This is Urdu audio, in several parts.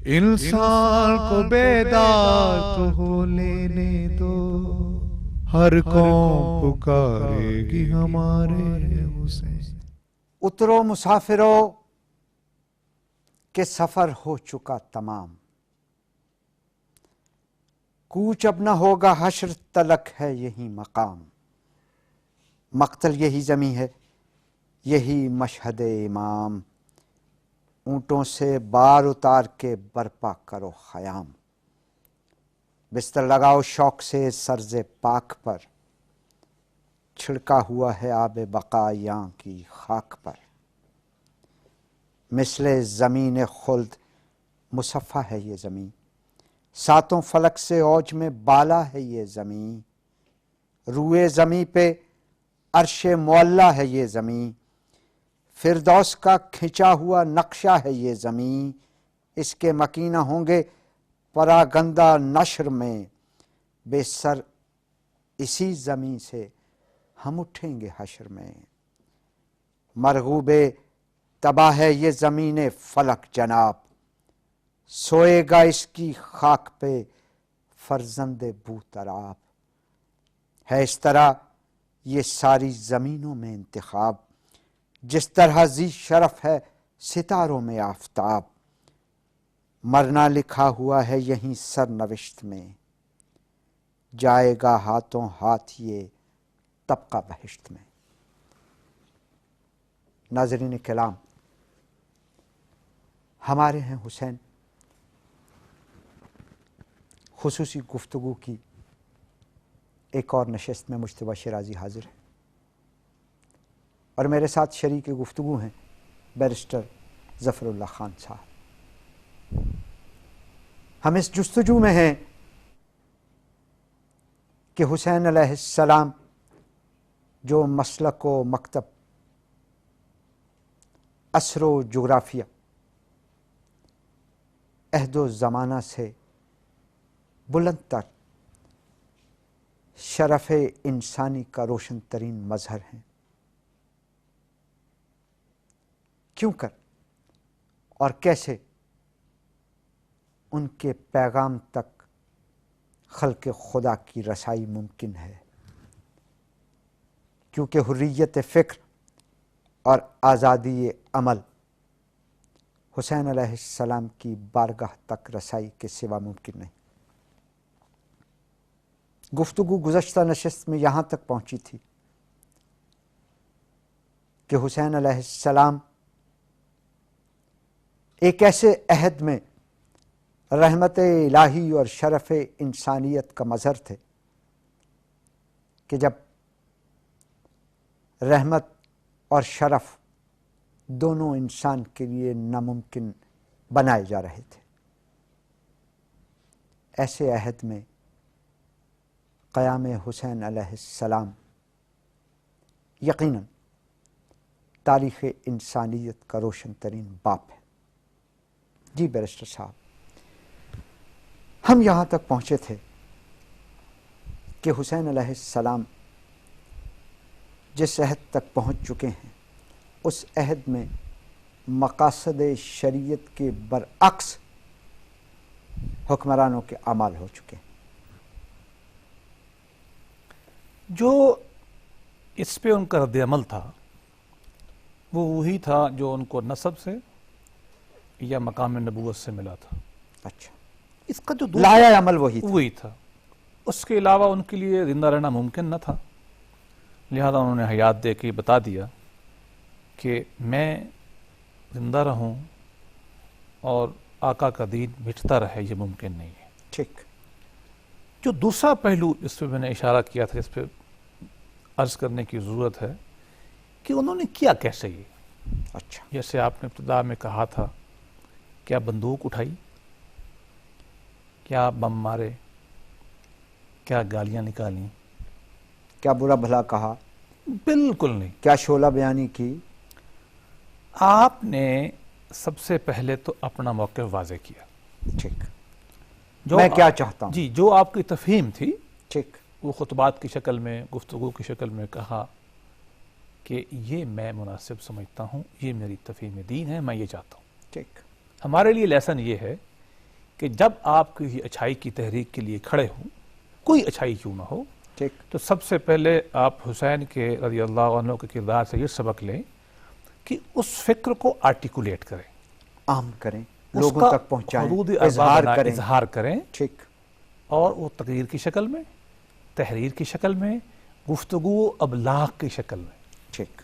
انسان کو بیدار تو ہو لینے دو، ہر قوم پکارے گی ہمارے حسین۔ اترو مسافرو کہ سفر ہو چکا تمام، کوچ اب نہ ہوگا حشر تلک ہے یہی مقام، مقتل یہی زمیں ہے یہی مشہد امام، اونٹوں سے بار اتار کے برپا کرو خیام، بستر لگاؤ شوق سے سرز پاک پر، چھڑکا ہوا ہے آب بقا یاں کی خاک پر، مثل زمین خلد مصفہ ہے یہ زمین، ساتوں فلک سے اوج میں بالا ہے یہ زمین، روئے زمیں پہ عرش معلیٰ ہے یہ زمین، فردوس کا کھنچا ہوا نقشہ ہے یہ زمین، اس کے مکینہ ہوں گے پراگندہ نشر میں، بے سر اسی زمین سے ہم اٹھیں گے حشر میں، مرغوب تباہ ہے یہ زمین فلک جناب، سوئے گا اس کی خاک پہ فرزند بوتراب، ہے اس طرح یہ ساری زمینوں میں انتخاب، جس طرح ذی شرف ہے ستاروں میں آفتاب، مرنا لکھا ہوا ہے یہیں سرنوشت میں، جائے گا ہاتھوں ہاتھ یہ طبقہ بہشت میں۔ ناظرین کرام، ہمارے ہیں حسین خصوصی گفتگو کی ایک اور نشست میں مجتبیٰ شیرازی حاضر ہے، اور میرے ساتھ شریک گفتگو ہیں بیرسٹر ظفر اللہ خان صاحب۔ ہم اس جستجو میں ہیں کہ حسین علیہ السلام جو مسلک و مکتب، عصر و جغرافیہ، عہد و زمانہ سے بلند تر شرف انسانی کا روشن ترین مظہر ہیں، کیوں کر اور کیسے ان کے پیغام تک خلق خدا کی رسائی ممکن ہے، کیونکہ حریت فکر اور آزادی عمل حسین علیہ السلام کی بارگاہ تک رسائی کے سوا ممکن نہیں۔ گفتگو گزشتہ نشست میں یہاں تک پہنچی تھی کہ حسین علیہ السلام ایک ایسے عہد میں رحمت الہی اور شرف انسانیت کا مظہر تھے کہ جب رحمت اور شرف دونوں انسان کے لیے ناممکن بنائے جا رہے تھے، ایسے عہد میں قیام حسین علیہ السلام یقیناً تاریخ انسانیت کا روشن ترین باب ہے۔ جی بیرسٹر صاحب، ہم یہاں تک پہنچے تھے کہ حسین علیہ السلام جس عہد تک پہنچ چکے ہیں، اس عہد میں مقاصد شریعت کے برعکس حکمرانوں کے اعمال ہو چکے ہیں۔ جو اس پہ ان کا رد عمل تھا وہ وہی تھا جو ان کو نسب سے یا مقام نبوت سے ملا تھا۔ اچھا، اس کا جو لایا عمل وہی تھا، اس کے علاوہ ان کے لیے زندہ رہنا ممکن نہ تھا، لہذا انہوں نے حیات دے کے بتا دیا کہ میں زندہ رہوں اور آقا کا دین مٹتا رہے، یہ ممکن نہیں ہے۔ ٹھیک۔ جو دوسرا پہلو جس پہ میں نے اشارہ کیا تھا، اس پہ عرض کرنے کی ضرورت ہے کہ انہوں نے کیا کیسے یہ؟ اچھا، جیسے آپ نے ابتدا میں کہا تھا، کیا بندوق اٹھائی، کیا بم مارے، کیا گالیاں نکالیں، کیا برا بھلا کہا؟ بالکل نہیں۔ کیا شعلہ بیانی کی؟ آپ نے سب سے پہلے تو اپنا موقف واضح کیا۔ ٹھیک، میں کیا چاہتا ہوں؟ جی، جو آپ کی تفہیم تھی، ٹھیک، وہ خطبات کی شکل میں، گفتگو کی شکل میں کہا کہ یہ میں مناسب سمجھتا ہوں، یہ میری تفہیم دین ہے، میں یہ چاہتا ہوں۔ ٹھیک، ہمارے لیے لیسن یہ ہے کہ جب آپ کسی اچھائی کی تحریک کے لیے کھڑے ہوں، کوئی اچھائی کیوں نہ ہو، ٹھیک، تو سب سے پہلے آپ حسین کے رضی اللہ عنہ کے کردار سے یہ سبق لیں کہ اس فکر کو آرٹیکولیٹ کریں، عام کریں، اس لوگوں کا تک پہنچائیں، حدود اظہار کریں، اظہار کریں، ٹھیک، اور وہ تقریر کی شکل میں، تحریر کی شکل میں، گفتگو و ابلاغ کی شکل میں. ٹھیک.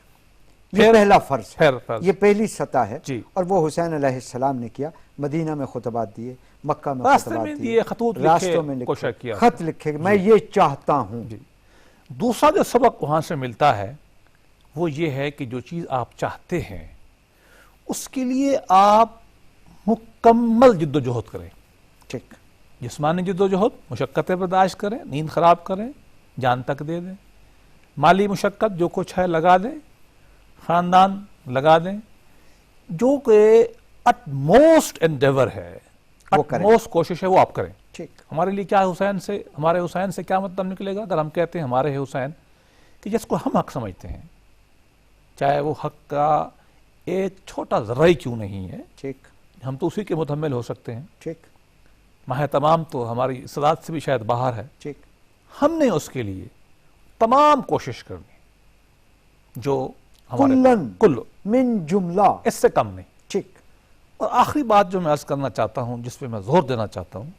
یہ پہلا فرض ہے، فرض. یہ پہلی سطح ہے. جی. اور وہ حسین علیہ السلام نے کیا، مدینہ میں خطبات دیے، مکہ میں راستے خطبات میں دیے، دیے، خطوط لکھے، راستوں میں کوشش کیا، خط لکھے، میں یہ چاہتا ہوں. جی. دوسرا جو سبق وہاں سے ملتا ہے وہ یہ ہے کہ جو چیز آپ چاہتے ہیں اس کے لیے آپ مکمل جد و جہد کریں. ٹھیک، جسمانی جد و جہد، مشقتیں برداشت کریں، نیند خراب کریں، جان تک دے دیں، مالی مشقت جو کچھ ہے لگا دیں، خاندان لگا دیں، جو کہ اٹ موسٹ انڈیور ہے، وہ اٹ کریں. موسٹ کوشش ہے، وہ آپ کریں. ٹھیک، ہمارے لیے کیا حسین سے، ہمارے حسین سے کیا مطلب نکلے گا اگر ہم کہتے ہیں ہمارے حسین، کہ جس کو ہم حق سمجھتے ہیں، چاہے وہ حق کا ایک چھوٹا ذرہ ہی کیوں نہیں ہے، ٹھیک، ہم تو اسی کے متحمل ہو سکتے ہیں. ٹھیک، ماہ تمام تو ہماری استعداد سے بھی شاید باہر ہے. ٹھیک، ہم نے اس کے لیے تمام کوشش کرنی جو ہمارے کلن کل، من جملہ. اس سے کم نہیں. ٹھیک، اور آخری بات جو میں عرض کرنا چاہتا ہوں، جس پہ میں زور دینا چاہتا ہوں،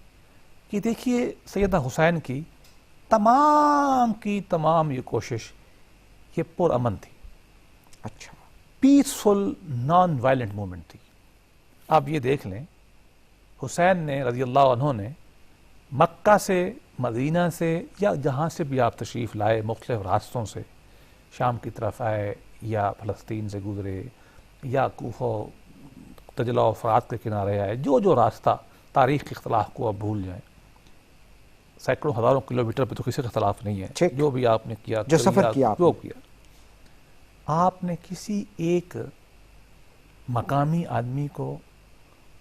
کہ دیکھیے سیدنا حسین کی تمام یہ کوشش یہ پر امن تھی، اچھا، پیسفل نان وائلنٹ موومنٹ تھی. آپ یہ دیکھ لیں، حسین نے رضی اللہ عنہ نے مکہ سے، مدینہ سے، یا جہاں سے بھی آپ تشریف لائے، مختلف راستوں سے شام کی طرف آئے، یا فلسطین سے گزرے، یا کوفہ، دجلہ و فرات کے کنارے آئے، جو راستہ، تاریخ کے اختلاف کو آپ بھول جائیں، سینکڑوں ہزاروں کلومیٹر پہ تو کسی کا اختلاف نہیں ہے. ٹھیک. جو بھی آپ نے کیا، جو سفر کیا آپ جو نے. کیا، آپ نے کسی ایک مقامی آدمی کو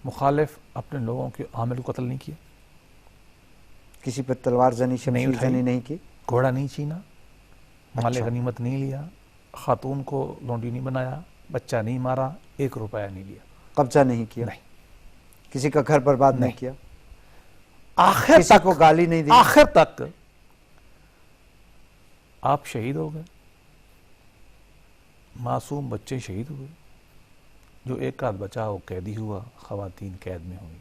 مخالف اپنے لوگوں کے عامل کو قتل نہیں کیا، کسی پر تلوار زنی، شمشیر اٹھائی، زنی نہیں کی، گھوڑا نہیں چھینا، مال اچھا. غنیمت نہیں لیا، خاتون کو لونڈی نہیں بنایا، بچہ نہیں مارا، 1 روپیہ نہیں لیا، قبضہ نہیں کیا، نہیں، کسی کا گھر برباد نہیں نہیں. کیا، آخر کسی تک، کو گالی نہیں دی. آخر تک آپ شہید ہو گئے، معصوم بچے شہید ہوئے، جو ایک آدھ بچا وہ قیدی ہوا، خواتین قید میں ہوئی.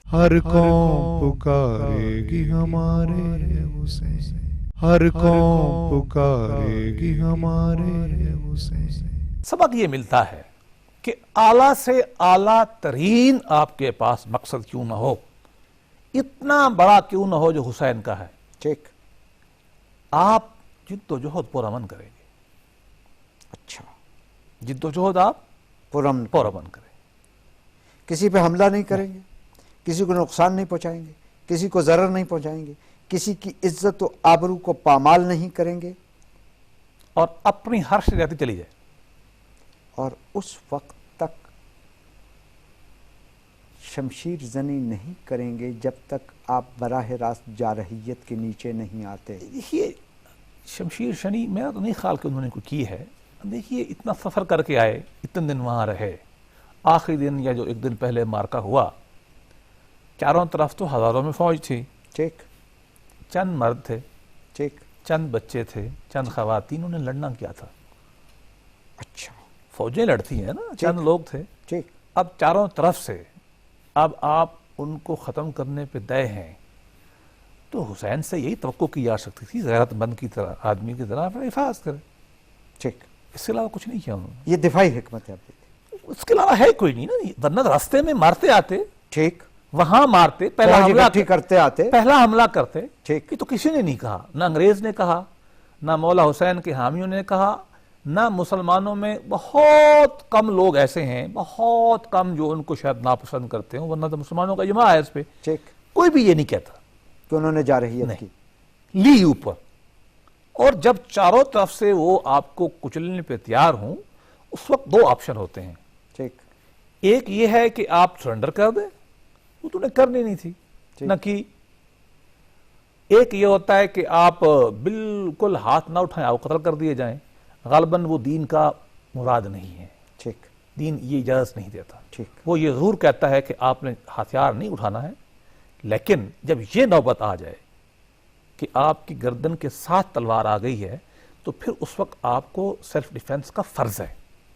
ہر قوم پکارے گی ہمارے حسین، ہر قوم پکارے گی ہمارے حسین. سبق یہ ملتا ہے کہ اعلیٰ سے اعلیٰ ترین آپ کے پاس مقصد کیوں نہ ہو، اتنا بڑا کیوں نہ ہو جو حسین کا ہے، ٹھیک، آپ جد و جہد پرامن کریں گے. اچھا، جد و جہد آپ پرامن، پرامن کریں. کسی پہ حملہ نہیں کریں گے، کسی کو نقصان نہیں پہنچائیں گے، کسی کو ضرر نہیں پہنچائیں گے، کسی کی عزت و آبرو کو پامال نہیں کریں گے، اور اپنی ہر سے رہتی چلی جائے. اور اس وقت تک شمشیر زنی نہیں کریں گے جب تک آپ براہ راست جارحیت کے نیچے نہیں آتے. دیکھیے شمشیر شنی میرا تو نہیں خیال کہ انہوں نے کوئی کی ہے. دیکھیے اتنا سفر کر کے آئے، اتنے دن وہاں رہے، آخری دن یا جو 1 دن پہلے مارکا ہوا، چاروں طرف تو ہزاروں میں فوج تھی، ٹھیک، چند مرد تھے، ٹھیک، چند بچے تھے، چند خواتین، انہیں لڑنا کیا تھا؟ اچھا، فوجیں لڑتی ہیں نا، چند لوگ تھے. ٹھیک، اب چاروں طرف سے اب آپ ان کو ختم کرنے پہ دے ہیں، تو حسین سے یہی توقع کی جا سکتی تھی، غیرت مند کی طرح، آدمی کی طرح اپنا حفاظت کرے. ٹھیک، اس کے علاوہ کچھ نہیں کیا انہوں نے. یہ دفاعی حکمت ہے آپ دیکھیں. اس کے علاوہ ہے کوئی نہیں نا، ورنہ راستے میں مارتے آتے، ٹھیک، وہاں مارتے، پہلا فوج حملہ اکٹھی کرتے آتے. پہلا حملہ کرتے. ٹھیک، یہ تو کسی نے نہیں کہا، نہ انگریز نے کہا، نہ مولا حسین کے حامیوں نے کہا، نہ مسلمانوں میں بہت کم لوگ ایسے ہیں، بہت کم جو ان کو شاید ناپسند کرتے ہوں، ورنہ تو مسلمانوں کا اجماع ہے اس پہ. ٹھیک، کوئی بھی یہ نہیں کہتا. کہ انہوں نے جارحیت نہیں. کی. لی اوپر، اور جب چاروں طرف سے وہ آپ کو کچلنے پہ تیار ہوں، اس وقت 2 آپشن ہوتے ہیں. ٹھیک، ایک یہ ہے کہ آپ سرنڈر کر دیں، وہ تو نے کرنی نہیں تھی، ٹھیک. نہ کی. ایک یہ ہوتا ہے کہ آپ بالکل ہاتھ نہ اٹھائیں، آپ قتل کر دیے جائیں، غالباً وہ دین کا مراد نہیں ہے. ٹھیک، دین یہ اجازت نہیں دیتا. ٹھیک. وہ یہ ضرور کہتا ہے کہ آپ نے ہتھیار نہیں اٹھانا ہے، لیکن جب یہ نوبت آ جائے کہ آپ کی گردن کے ساتھ تلوار آ گئی ہے تو پھر اس وقت آپ کو سیلف ڈیفense کا فرض ہے.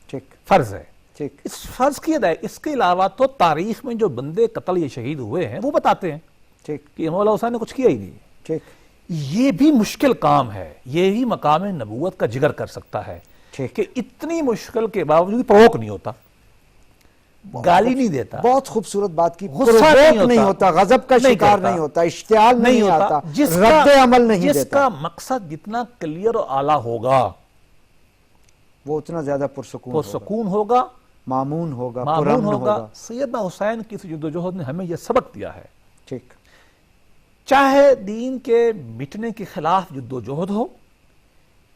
ٹھیک. فرض ہے. ٹھیک. اس فرض کی ادائیگی، اس کے علاوہ تو تاریخ میں جو بندے قتل یا شہید ہوئے ہیں وہ بتاتے ہیں ٹھیک. کہ مولا حسین نے کچھ کیا ہی نہیں. ٹھیک. یہ بھی مشکل کام ہے، یہ بھی مقام نبوت کا جگر کر سکتا ہے ٹھیک. کہ اتنی مشکل کے باوجود پروک نہیں ہوتا، گالی نہیں دیتا، بہت خوبصورت بات کی. غصہ پرووک نہیں ہوتا، غضب کا نہیں شکار کرتا، نہیں ہوتا، اشتعال نہیں آتا، جس رد عمل نہیں جس دیتا. کا مقصد جتنا کلیئر اور اعلیٰ ہوگا وہ اتنا زیادہ پرسکون ہوگا، پرسکون ہوگا، مامون ہوگا، مامون پرامن ہوگا. ہوگا. سیدنا حسین کی جدوجہد نے ہمیں یہ سبق دیا ہے، ٹھیک. چاہے دین کے مٹنے کے خلاف جدوجہد ہو،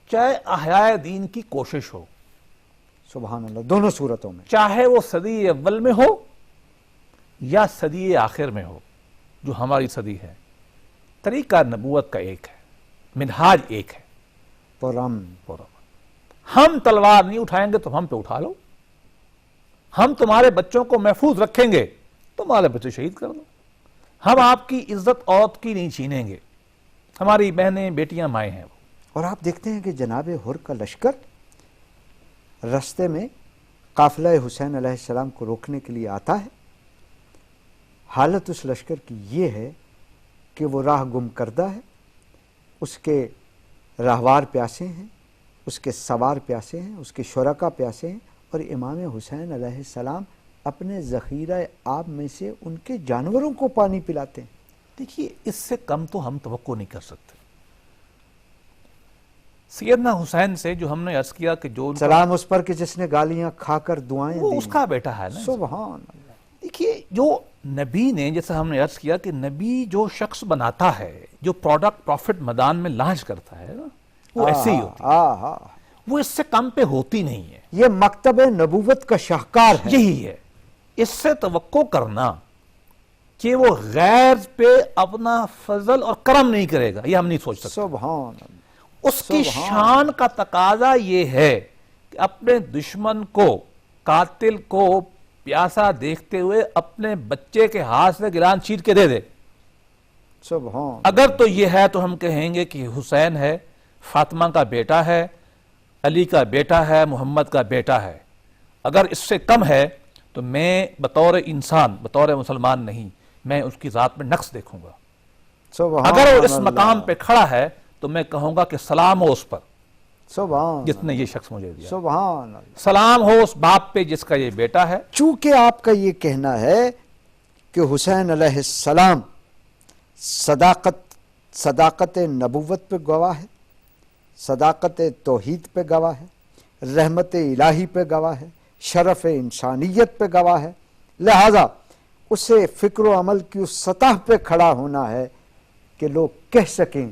چاہے احیاء دین کی کوشش ہو، سبحان اللہ، دونوں صورتوں میں. چاہے وہ صدی اول میں ہو یا صدی آخر میں ہو جو ہماری صدی ہے، طریقہ نبوت کا ایک ہے، منہاج ایک ہے. پرامن. ہم تلوار نہیں اٹھائیں گے تو ہم پہ اٹھا لو، ہم تمہارے بچوں کو محفوظ رکھیں گے، تمہارے بچے شہید کر دو، ہم آپ کی عزت عورت کی نہیں چھینیں گے، ہماری بہنیں بیٹیاں مائیں ہیں. اور آپ دیکھتے ہیں کہ جناب حر کا لشکر رستے میں قافلہ حسین علیہ السلام کو روکنے کے لیے آتا ہے. حالت اس لشکر کی یہ ہے کہ وہ راہ گم کردہ ہے، اس کے راہوار پیاسے ہیں، اس کے سوار پیاسے ہیں، اس کے شرکا پیاسے ہیں، اور امام حسین علیہ السلام اپنے ذخیرہ آب میں سے ان کے جانوروں کو پانی پلاتے ہیں. دیکھیے اس سے کم تو ہم توقع نہیں کر سکتے. سیدنا حسین سے جو ہم نے عرض کیا کہ جو سلام اس پر کہ جس نے گالیاں کھا کر دعائیں وہ دی. اس کا بیٹا ہے نا. سبحان اللہ. دیکھیے جو نبی نے، جیسے ہم نے عرض کیا کہ نبی جو شخص بناتا ہے، جو پروڈکٹ پروفٹ میدان میں لانچ کرتا ہے نا، وہ ایسے ہی ہوتی ہے، وہ اس سے کم پہ ہوتی نہیں ہے. یہ مکتب نبوت کا شاہکار ہے. یہی ہے. اس سے توقع کرنا کہ وہ غیر پہ اپنا فضل اور کرم نہیں کرے گا، یہ ہم نہیں سوچ سکتے. سبحان اللہ. اس کی شان کا تقاضا یہ ہے کہ اپنے دشمن کو، قاتل کو پیاسا دیکھتے ہوئے اپنے بچے کے ہاتھ سے گران چیر کے دے دے. سبحان. اگر تو یہ ہے تو ہم کہیں گے کہ حسین ہے، فاطمہ کا بیٹا ہے، علی کا بیٹا ہے، محمد کا بیٹا ہے. اگر اس سے کم ہے تو میں بطور انسان، بطور مسلمان نہیں، میں اس کی ذات میں نقص دیکھوں گا. سبحان اگر وہ اس اللہ. مقام پہ کھڑا ہے تو میں کہوں گا کہ سلام ہو اس پر سبحان جس نے یہ شخص مجھے دیا. سبحان اللہ. سلام ہو اس باپ پہ جس کا یہ بیٹا ہے. چونکہ آپ کا یہ کہنا ہے کہ حسین علیہ السلام صداقت نبوت پہ گواہ ہے، صداقت توحید پہ گواہ ہے، رحمت الہی پہ گواہ ہے، شرف انسانیت پہ گواہ ہے، لہذا اسے فکر و عمل کی اس سطح پہ کھڑا ہونا ہے کہ لوگ کہہ سکیں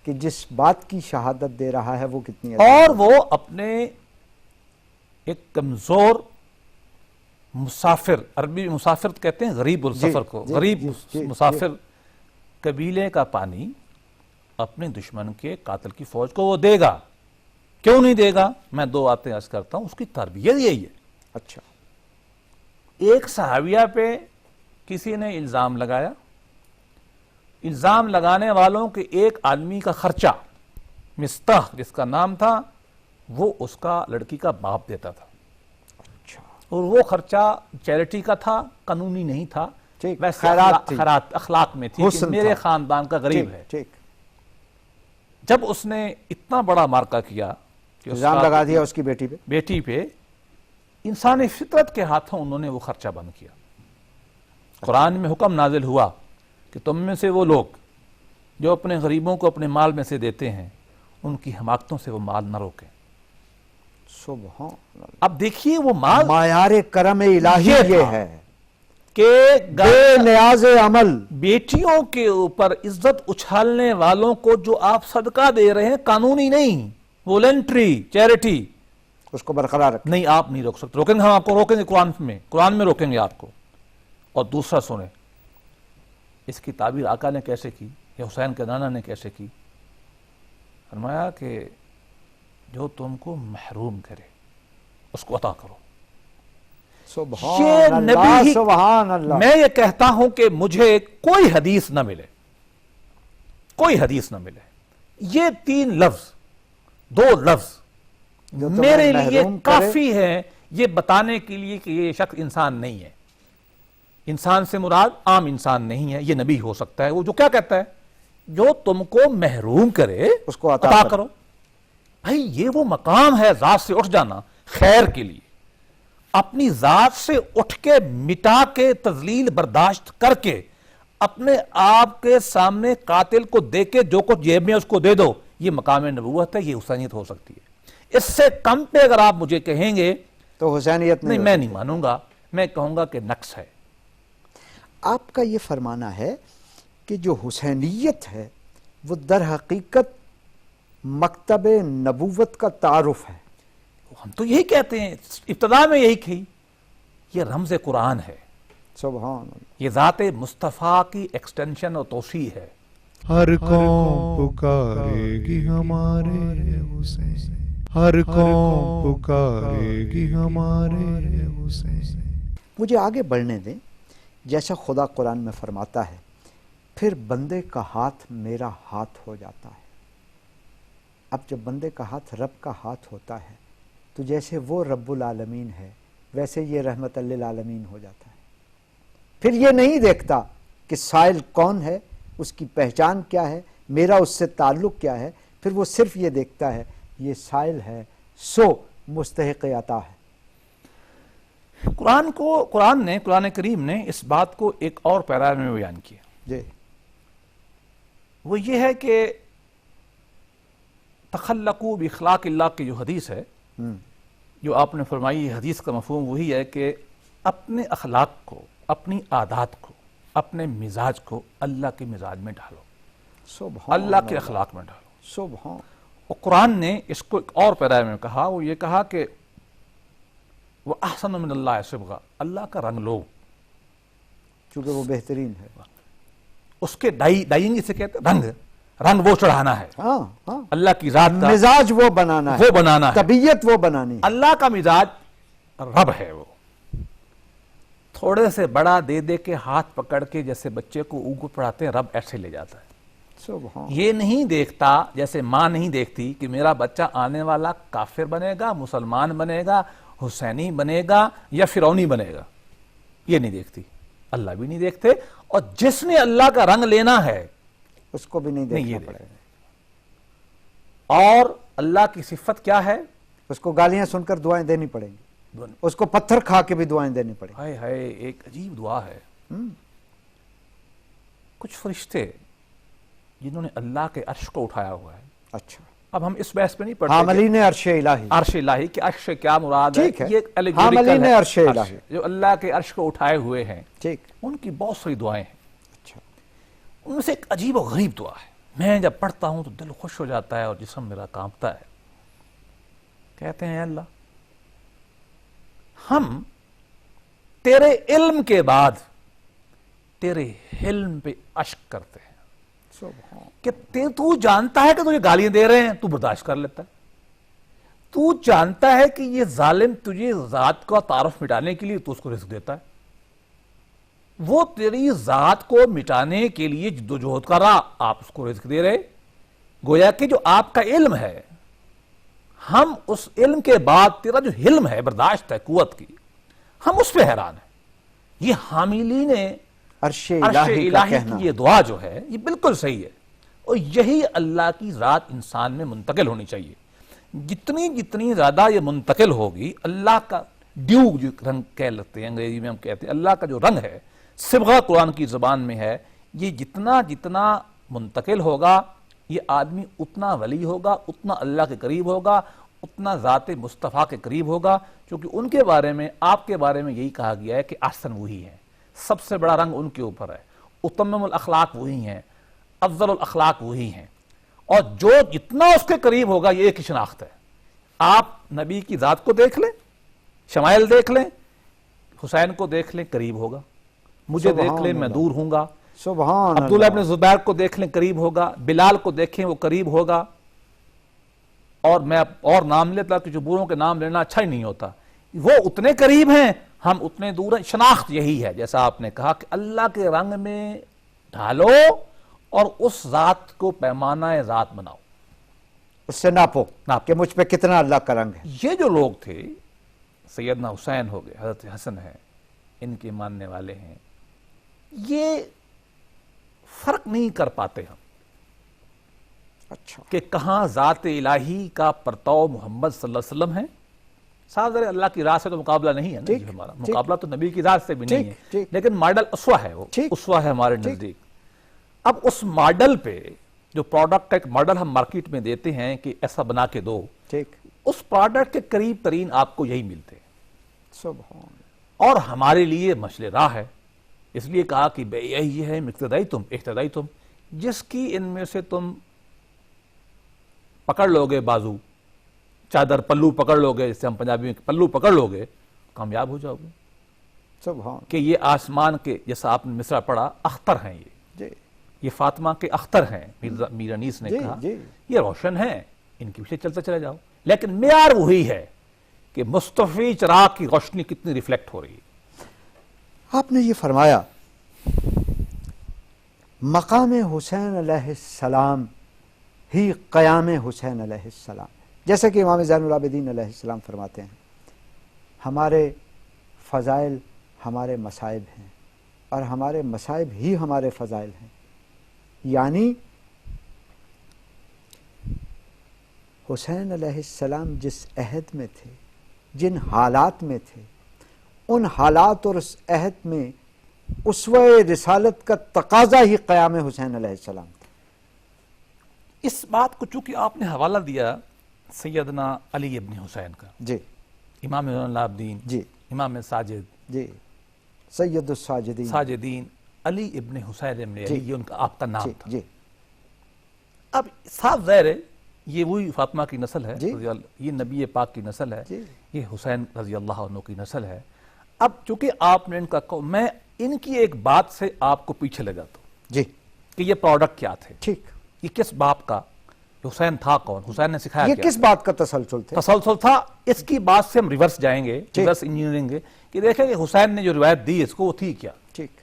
کہ جس بات کی شہادت دے رہا ہے وہ کتنی عظیم ہے. اور وہ اپنے ایک کمزور مسافر، عربی مسافر کہتے ہیں غریب السفر کو، غریب مسافر قبیلے کا پانی اپنے دشمن کے قاتل کی فوج کو وہ دے گا. کیوں نہیں دے گا؟ میں دو باتیں عرض کرتا ہوں. اس کی تربیت یہی ہے. اچھا. ایک صحابیہ پہ کسی نے الزام لگایا، الزام لگانے والوں کے ایک آدمی کا خرچہ، مستح جس کا نام تھا، وہ اس کا لڑکی کا باپ دیتا تھا. اچھا. اور وہ خرچہ چیریٹی کا تھا، قانونی نہیں تھا، ویسے خیرات اخلاق میں تھی کہ میرے خاندان کا غریب ہے. ٹھیک. جب اس نے اتنا بڑا مارکہ کیا کہ الزام لگا دیا اس کی بیٹی پہ، انسانی فطرت کے ہاتھوں انہوں نے وہ خرچہ بند کیا. قرآن میں حکم نازل ہوا کہ تم میں سے وہ لوگ جو اپنے غریبوں کو اپنے مال میں سے دیتے ہیں ان کی حماقتوں سے وہ مال نہ روکیں. سبحان اللہ. اب دیکھیے وہ مال معیار کرم الہی یہ ہے کہ بے نیاز عمل. بیٹیوں کے اوپر عزت اچھالنے والوں کو جو آپ صدقہ دے رہے ہیں، قانونی نہیں، وولنٹری چیریٹی، اس کو برقرار رکھیں. نہیں آپ نہیں روک سکتے. روکیں گے ہم آپ کو، روکیں گے قرآن میں روکیں گے آپ کو. اور دوسرا سنیں اس کی تعبیر آقا نے کیسے کی یا حسین کے نانا نے کیسے کی. فرمایا کہ جو تم کو محروم کرے اس کو عطا کرو. سبحان یہ اللہ، نبی ہی، سبحان اللہ۔ میں یہ کہتا ہوں کہ مجھے کوئی حدیث نہ ملے، کوئی حدیث نہ ملے، یہ 3 لفظ، 2 لفظ جو تمہیں میرے لیے محروم کرے۔ کافی ہے یہ بتانے کے لیے کہ یہ شخص انسان نہیں ہے۔ انسان سے مراد عام انسان نہیں ہے، یہ نبی ہو سکتا ہے۔ وہ جو کیا کہتا ہے، جو تم کو محروم کرے اس کو عطا عطا کرو۔ کرو۔ بھائی یہ وہ مقام ہے ذات سے اٹھ جانا خیر کے لیے، اپنی ذات سے اٹھ کے مٹا کے تذلیل برداشت کر کے اپنے آپ کے سامنے قاتل کو دے کے جو کچھ جیب میں اس کو دے دو، یہ مقام نبوت ہے، یہ حسینیت ہو سکتی ہے۔ اس سے کم پہ اگر آپ مجھے کہیں گے تو حسینیت نہیں، میں نہیں مانوں گا، میں کہوں گا کہ نقص ہے۔ آپ کا یہ فرمانا ہے کہ جو حسینیت ہے وہ در حقیقت مکتب نبوت کا تعارف ہے۔ ہم تو یہی کہتے ہیں، ابتدا میں یہی کہی، یہ رمز قرآن ہے، سبحان اللہ۔ یہ ذات مصطفیٰ کی ایکسٹینشن اور توسیع ہے۔ ہر قوم پکارے گی ہمارے حسین، ہر قوم پکارے گی ہمارے حسین۔ مجھے آگے بڑھنے دیں۔ جیسا خدا قرآن میں فرماتا ہے، پھر بندے کا ہاتھ میرا ہاتھ ہو جاتا ہے۔ اب جب بندے کا ہاتھ رب کا ہاتھ ہوتا ہے تو جیسے وہ رب العالمین ہے ویسے یہ رحمت للعالمین ہو جاتا ہے۔ پھر یہ نہیں دیکھتا کہ سائل کون ہے، اس کی پہچان کیا ہے، میرا اس سے تعلق کیا ہے، پھر وہ صرف یہ دیکھتا ہے یہ سائل ہے سو مستحق عطا ہے۔ قرآن کریم نے اس بات کو ایک اور پیرا میں بیان کیا، جی، وہ یہ ہے کہ تخلقوا باخلاق اللہ کی جو حدیث ہے، جو آپ نے فرمائی، حدیث کا مفہوم وہی ہے کہ اپنے اخلاق کو، اپنی عادات کو، اپنے مزاج کو اللہ کے مزاج میں ڈالو، سبحان اللہ کے اخلاق میں ڈالو۔ سبحان۔ اور قرآن نے اس کو ایک اور پیرا میں کہا، وہ یہ کہا کہ وہ احسن من اللہ صبغہ، اللہ کا رنگ لو، چونکہ وہ بہترین ہے۔ اس کے ڈائنگ اسے کہتے ہیں، رنگ وہ چڑھانا ہے، ہاں ہاں، اللہ کی ذات کا مزاج وہ بنانا ہے، وہ بنانا ہے، طبیعت وہ بنانی ہے۔ اللہ کا مزاج رب ہے۔ وہ تھوڑے سے بڑا دے دے کے ہاتھ پکڑ کے جیسے بچے کو اونگو پڑھاتے ہیں، رب ایسے لے جاتا ہے۔ سبحان۔ یہ نہیں دیکھتا، جیسے ماں نہیں دیکھتی کہ میرا بچہ آنے والا کافر بنے گا، مسلمان بنے گا، حسینی بنے گا یا فرعونی بنے گا، یہ نہیں دیکھتی، اللہ بھی نہیں دیکھتے۔ اور جس نے اللہ کا رنگ لینا ہے اس کو بھی نہیں نہیں دیکھنا یہ پڑے گا۔ اور اللہ کی صفت کیا ہے؟ اس کو گالیاں سن کر دعائیں دینی پڑیں گی، اس کو پتھر کھا کے بھی دعائیں دینی پڑیں گی۔ ہائے ہائے، ایک عجیب دعا ہے۔ کچھ فرشتے جنہوں نے اللہ کے عرش کو اٹھایا ہوا ہے، اچھا، اب ہم اس بحث پہ نہیں پڑھتے حاملین عرش الہی۔ عرش الہی کہ عرش سے کیا مراد ہے، ٹھیک ہے، یہ ایک allegorical حاملین ہے، عرش الہی۔ جو اللہ کے عرش کو اٹھائے ہوئے ہیں، ٹھیک، ان کی بہت ساری دعائیں ہیں۔ اچھا، ان میں سے ایک عجیب و غریب دعا ہے، میں جب پڑھتا ہوں تو دل خوش ہو جاتا ہے اور جسم میرا کانپتا ہے۔ کہتے ہیں، اے اللہ، ہم تیرے علم کے بعد تیرے حلم پہ اشک کرتے ہیں سبحان۔ کہ تو جانتا ہے کہ تجھے گالیاں دے رہے ہیں، تو برداشت کر لیتا ہے۔ تو جانتا ہے کہ یہ ظالم تجھے ذات کا تعارف مٹانے کے لیے تو اس کو رزق دیتا ہے، وہ تیری ذات کو مٹانے کے لیے جدوجہد کر رہا، آپ اس کو رزق دے رہے۔ گویا کہ جو آپ کا علم ہے، ہم اس علم کے بعد تیرا جو حلم ہے، برداشت ہے قوت کی، ہم اس پہ حیران ہیں۔ یہ حاملین عرش عرش الہی کا الہی کہنا۔ کی یہ دعا جو ہے یہ بالکل صحیح ہے، اور یہی اللہ کی ذات انسان میں منتقل ہونی چاہیے۔ جتنی زیادہ یہ منتقل ہوگی، اللہ کا ڈیو جو رنگ کہہ لیتے ہیں، انگریزی میں ہم کہتے ہیں، اللہ کا جو رنگ ہے، صبغہ قرآن کی زبان میں ہے، یہ جتنا منتقل ہوگا، یہ آدمی اتنا ولی ہوگا، اتنا اللہ کے قریب ہوگا، اتنا ذات مصطفیٰ کے قریب ہوگا، کیونکہ ان کے بارے میں، آپ کے بارے میں یہی کہا گیا ہے کہ احسن وہی ہے، سب سے بڑا رنگ ان کے اوپر ہے، اتمم الاخلاق وہی ہیں، افضل الاخلاق وہی ہیں، اور جو جتنا اس کے قریب ہوگا یہ ایک ہی شناخت ہے۔ آپ نبی کی ذات کو دیکھ لیں، شمائل دیکھ لیں، حسین کو دیکھ لیں، قریب ہوگا، مجھے دیکھ لیں، میں دور ہوں گا، سبحان عبداللہ اللہ۔ ابن زبیر کو دیکھ لیں، قریب ہوگا، بلال کو دیکھیں وہ قریب ہوگا، اور میں اور نام لیتا کہ جو بوروں کے نام لینا اچھا ہی نہیں ہوتا، وہ اتنے قریب ہیں ہم اتنے دور ہیں. شناخت یہی ہے جیسا آپ نے کہا کہ اللہ کے رنگ میں ڈھالو اور اس ذات کو پیمانہ ذات بناؤ, اس سے ناپو کہ مجھ پہ کتنا اللہ کا رنگ ہے. یہ جو لوگ تھے, سیدنا حسین ہو گئے, حضرت حسن ہے, ان کے ماننے والے ہیں, یہ فرق نہیں کر پاتے ہم اچھا کہ کہاں ذات الہی کا پرتو محمد صلی اللہ علیہ وسلم ہے. صاحب ذرا اللہ کی راہ سے تو مقابلہ نہیں ہے نا جی, ہمارا مقابلہ تو نبی کی ذات سے بھی نہیں ہے, لیکن ماڈل اسوہ ہے, وہ اسوہ ہے ہمارے نزدیک. اب اس ماڈل پہ جو پروڈکٹ ایک ماڈل ہم مارکیٹ میں دیتے ہیں کہ ایسا بنا کے دو, اس پروڈکٹ کے قریب ترین آپ کو یہی ملتے ہیں. سبحان. اور ہمارے لیے مشعل راہ ہے, اس لیے کہا کہ بے یہی ہے مقتدائی تم اہتدائی تم, جس کی ان میں سے تم پکڑ لو گے بازو, چادر پلو پکڑ لو گے, جس سے ہم پنجابی میں پلو پکڑ لو گے, کامیاب ہو جاؤ گے. سبحان. کہ یہ آسمان کے, جیسا آپ نے مصرع پڑھا, اختر ہیں یہ فاطمہ کے اختر ہیں, میر انیس نے کہا یہ روشن ہیں, ان کے پیچھے چلتے چلے جاؤ. لیکن معیار وہی ہے کہ مصطفی چراغ کی روشنی کتنی ریفلیکٹ ہو رہی ہے. آپ نے یہ فرمایا مقام حسین علیہ السلام ہی قیام حسین علیہ السلام, جیسے کہ امام زین العابدین علیہ السلام فرماتے ہیں ہمارے فضائل ہمارے مصائب ہیں اور ہمارے مصائب ہی ہمارے فضائل ہیں. یعنی حسین علیہ السلام جس عہد میں تھے, جن حالات میں تھے, ان حالات اور اس عہد میں اسوہ رسالت کا تقاضا ہی قیام حسین علیہ السلام تھا. اس بات کو چونکہ آپ نے حوالہ دیا سیدنا علی ابن حسین کا, جی, امام زین العابدین, جی, امام ساجد, جی, سید الساجدین, ساجدین علی ابن حسین ابن علی, یہ ان کا آپ کا نام تھا. جی. اب صاف ظاہر ہے یہ وہی فاطمہ کی نسل ہے, یہ نبی پاک کی نسل ہے, یہ حسین رضی اللہ عنہ کی نسل ہے. اب چونکہ آپ نے ان کا میں ان کی ایک بات سے آپ کو پیچھے لے جاتا ہوں جی کہ یہ پروڈکٹ کیا تھے, ٹھیک, یہ کس باپ کا, حسین تھا کون, حسین نے سکھایا یہ کیا, کس بات کا تسلسل تھا؟ تسلسل تھا. اس کی بات سے ہم ریورس جائیں گے, ریورس انجینئرنگ کہ دیکھیں کہ حسین نے جو روایت دی اس کو وہ تھی کیا. ٹھیک.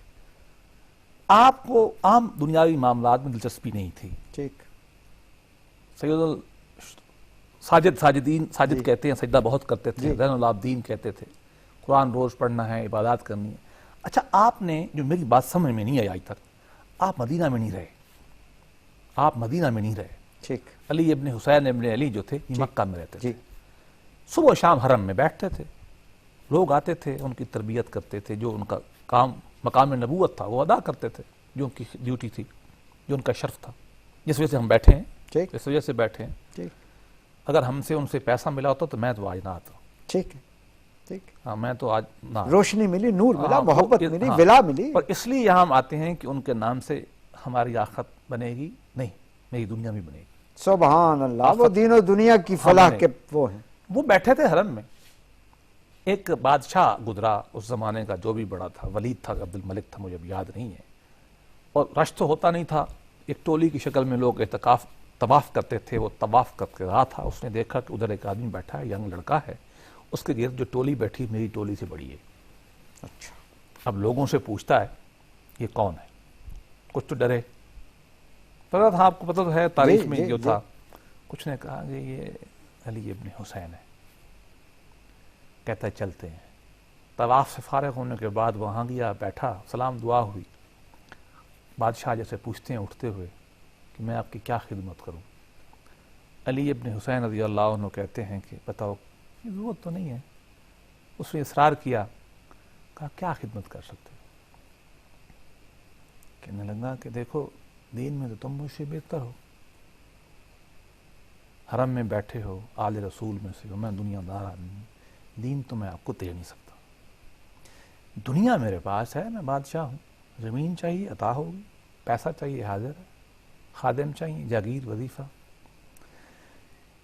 آپ کو عام دنیاوی معاملات میں دلچسپی نہیں تھی. ٹھیک. ساجد کہتے ہیں, سجدہ بہت کرتے تھے, زین العابدین کہتے تھے, قرآن روز پڑھنا ہے, عبادات کرنی ہے. اچھا آپ نے جو میری بات سمجھ میں نہیں آئی آج تک, آپ مدینہ میں نہیں رہے, آپ مدینہ میں نہیں رہے. ٹھیک. علی ابن حسین ابن علی جو تھے یہ مکہ میں رہتے تھے, صبح و شام حرم میں بیٹھتے تھے, لوگ آتے تھے ان کی تربیت کرتے تھے, جو ان کا کام مقام نبوت تھا وہ ادا کرتے تھے, جو ان کی ڈیوٹی تھی, جو ان کا شرف تھا, جس وجہ سے ہم بیٹھے ہیں, اس وجہ سے بیٹھے ہیں. اگر ہم سے ان سے پیسہ ملا ہوتا تو میں تو آج نہ آتا. ٹھیک ہے, ٹھیک. ہاں میں تو آج نہ, روشنی ملی, نور ملا, محبت ملی, ولا ملی. اور اس لیے یہاں ہم آتے ہیں کہ ان کے نام سے ہماری آخرت بنے گی نہیں, میری دنیا بھی بنے گی. سبحان اللہ, وہ دین و دنیا کی فلاح کے وہ ہیں. وہ بیٹھے تھے حرم میں, ایک بادشاہ گزرا اس زمانے کا جو بھی بڑا تھا, ولید تھا, عبد الملک تھا, مجھے اب یاد نہیں ہے, اور رش تو ہوتا نہیں تھا, ایک ٹولی کی شکل میں لوگ اعتکاف طواف کرتے تھے, وہ طواف کر کے رہا تھا, اس نے دیکھا کہ ادھر ایک آدمی بیٹھا ہے, ینگ لڑکا ہے, اس کے گرد جو ٹولی بیٹھی میری ٹولی سے بڑی ہے. اچھا. اب لوگوں سے پوچھتا ہے یہ کون ہے, کچھ تو ڈرے, پتا تھا آپ کو پتا تو ہے تاریخ میں جو تھا, کچھ نے کہا کہ یہ علی ابن حسین ہے. کہتا ہے چلتے ہیں. طواف سے فارغ ہونے کے بعد وہاں گیا, بیٹھا, سلام دعا ہوئی. بادشاہ جیسے پوچھتے ہیں اٹھتے ہوئے کہ میں آپ کی کیا خدمت کروں. علی ابن حسین رضی اللہ عنہ کہتے ہیں کہ بتاؤ, ضرورت تو نہیں ہے. اس نے اصرار کیا, کہا کیا خدمت کر سکتے ہو. کہنے لگا کہ دیکھو دین میں تو تم مجھ سے بہتر ہو, حرم میں بیٹھے ہو, آل رسول میں سے ہو, میں دنیا دار آدمی ہوں, دین تو میں آپ کو دے نہیں سکتا. دنیا میرے پاس ہے, میں بادشاہ ہوں, زمین چاہیے عطا ہوگی, پیسہ چاہیے حاضر ہے, خادم چاہیے, جاگیر, وظیفہ.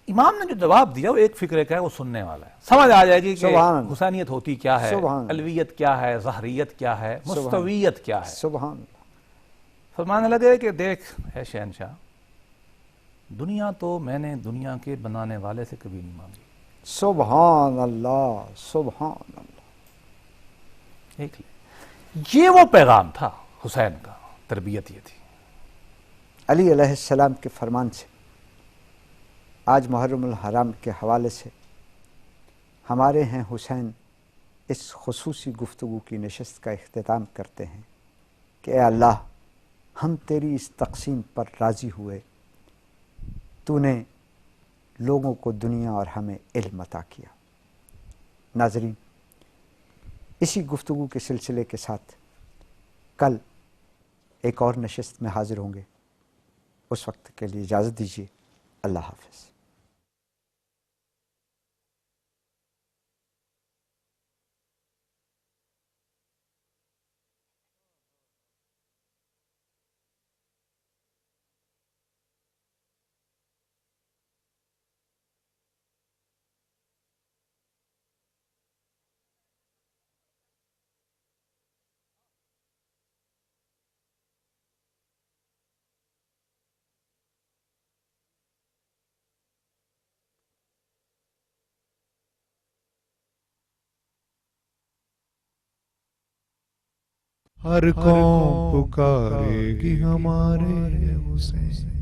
امام نے جو جواب دیا وہ ایک فکرے کا ہے, وہ سننے والا ہے, سمجھ آ جائے گی کہ حسینیت ہوتی کیا ہے, علویت کیا ہے, ظہریت کیا ہے, مستویت کیا ہے. سبحان اللہ. فرمانے لگے کہ دیکھ ہے شہنشاہ, دنیا تو میں نے دنیا کے بنانے والے سے کبھی نہیں مانگی. سبحان اللہ, سبحان اللہ. ایک یہ وہ پیغام تھا حسین کا، تربیت یہ تھی۔ علی علیہ السلام کے فرمان سے آج محرم الحرام کے حوالے سے ہمارے ہیں حسین اس خصوصی گفتگو کی نشست کا اختتام کرتے ہیں کہ اے اللہ، ہم تیری اس تقسیم پر راضی ہوئے، تو نے لوگوں کو دنیا اور ہمیں علم عطا کیا۔ ناظرین، اسی گفتگو کے سلسلے کے ساتھ کل ایک اور نشست میں حاضر ہوں گے۔ اس وقت کے لیے اجازت دیجیے۔ اللہ حافظ۔ ہر قوم پکارے گی ہمارے حسین۔